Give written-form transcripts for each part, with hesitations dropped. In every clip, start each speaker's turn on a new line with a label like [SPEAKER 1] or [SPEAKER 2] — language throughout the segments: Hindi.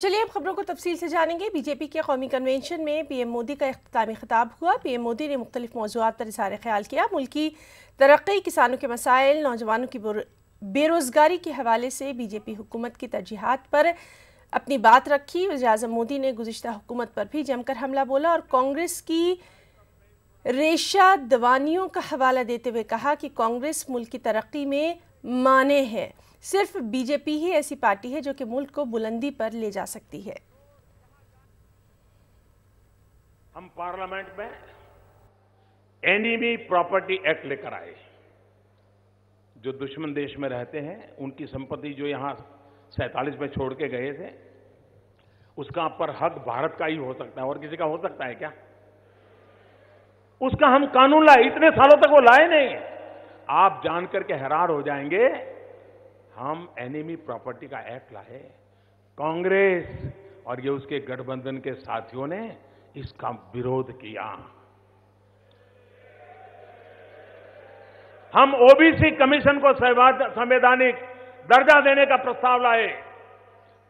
[SPEAKER 1] चलिए अब खबरों को तफसील से जानेंगे। बीजेपी के कौमी कन्वेंशन में पीएम मोदी का इख्तितामी खिताब हुआ। पीएम मोदी ने मुख्तलिफ मौज़ूआत पर इज़हार ख्याल किया। मुल्की तरक्की, किसानों के मसाइल, नौजवानों की बेरोज़गारी के हवाले से बीजेपी हुकूमत की तरजीहात पर अपनी बात रखी। वज़ीर-ए-आज़म मोदी ने गुज़िश्ता हुकूमत पर भी जमकर हमला बोला और कांग्रेस की रेशा दवानियों का हवाला देते हुए कहा कि कांग्रेस मुल्क की तरक्की में माने है। सिर्फ बीजेपी ही ऐसी पार्टी है जो कि मुल्क को बुलंदी पर ले जा सकती है।
[SPEAKER 2] हम पार्लियामेंट में एनिमी प्रॉपर्टी एक्ट लेकर आए। जो दुश्मन देश में रहते हैं उनकी संपत्ति जो यहां 47 में छोड़ के गए थे, उसका पर हक भारत का ही हो सकता है और किसी का हो सकता है क्या? उसका हम कानून लाए, इतने सालों तक वो लाए नहीं। आप जानकर के हैरान हो जाएंगे, हम एनिमी प्रॉपर्टी का एक्ट लाए। कांग्रेस और ये उसके गठबंधन के साथियों ने इसका विरोध किया। हम ओबीसी कमीशन को संवैधानिक दर्जा देने का प्रस्ताव लाए।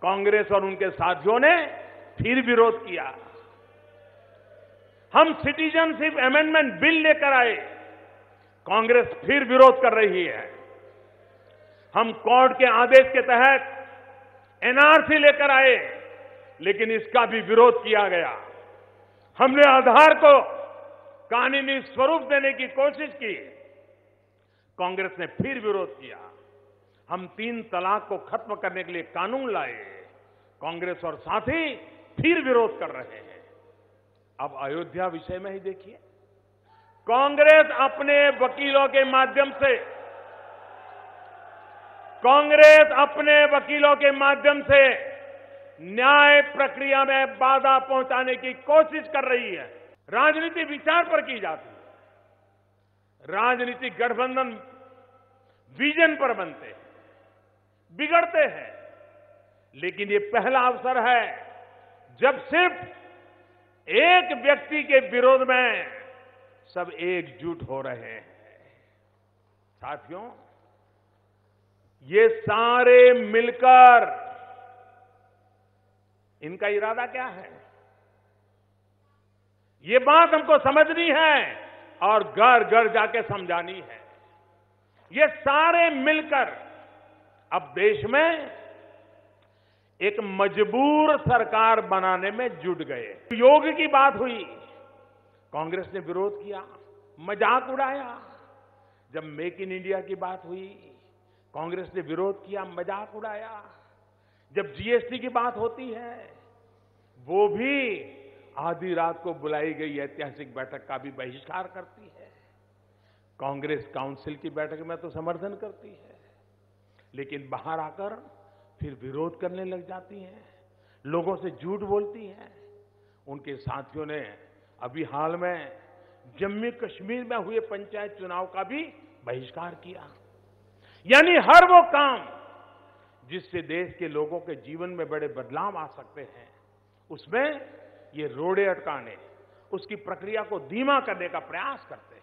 [SPEAKER 2] कांग्रेस और उनके साथियों ने फिर विरोध किया। हम सिटीजनशिप अमेंडमेंट बिल लेकर आए। कांग्रेस फिर विरोध कर रही है। हम कोर्ट के आदेश के तहत एनआरसी लेकर आए, लेकिन इसका भी विरोध किया गया। हमने आधार को कानूनी स्वरूप देने की कोशिश की, कांग्रेस ने फिर विरोध किया। हम 3 तलाक को खत्म करने के लिए कानून लाए, कांग्रेस और साथी फिर विरोध कर रहे हैं। अब अयोध्या विषय में ही देखिए, कांग्रेस अपने वकीलों के माध्यम से न्याय प्रक्रिया में बाधा पहुंचाने की कोशिश कर रही है। राजनीति विचार पर की जाती है। राजनीतिक गठबंधन विजन पर बनते हैं, बिगड़ते हैं। लेकिन ये पहला अवसर है जब सिर्फ एक व्यक्ति के विरोध में सब एकजुट हो रहे हैं। साथियों, ये सारे मिलकर, इनका इरादा क्या है, ये बात हमको समझनी है और घर घर जाके समझानी है। ये सारे मिलकर अब देश में एक मजबूर सरकार बनाने में जुट गए। योग की बात हुई, कांग्रेस ने विरोध किया, मजाक उड़ाया। जब मेक इन इंडिया की बात हुई, कांग्रेस ने विरोध किया, मजाक उड़ाया। जब जीएसटी की बात होती है, वो भी आधी रात को बुलाई गई ऐतिहासिक बैठक का भी बहिष्कार करती है। कांग्रेस काउंसिल की बैठक में तो समर्थन करती है, लेकिन बाहर आकर फिर विरोध करने लग जाती है, लोगों से झूठ बोलती है। उनके साथियों ने अभी हाल में जम्मू कश्मीर में हुए पंचायत चुनाव का भी बहिष्कार किया। यानी हर वो काम जिससे देश के लोगों के जीवन में बड़े बदलाव आ सकते हैं, उसमें ये रोड़े अटकाने, उसकी प्रक्रिया को धीमा करने का प्रयास करते हैं।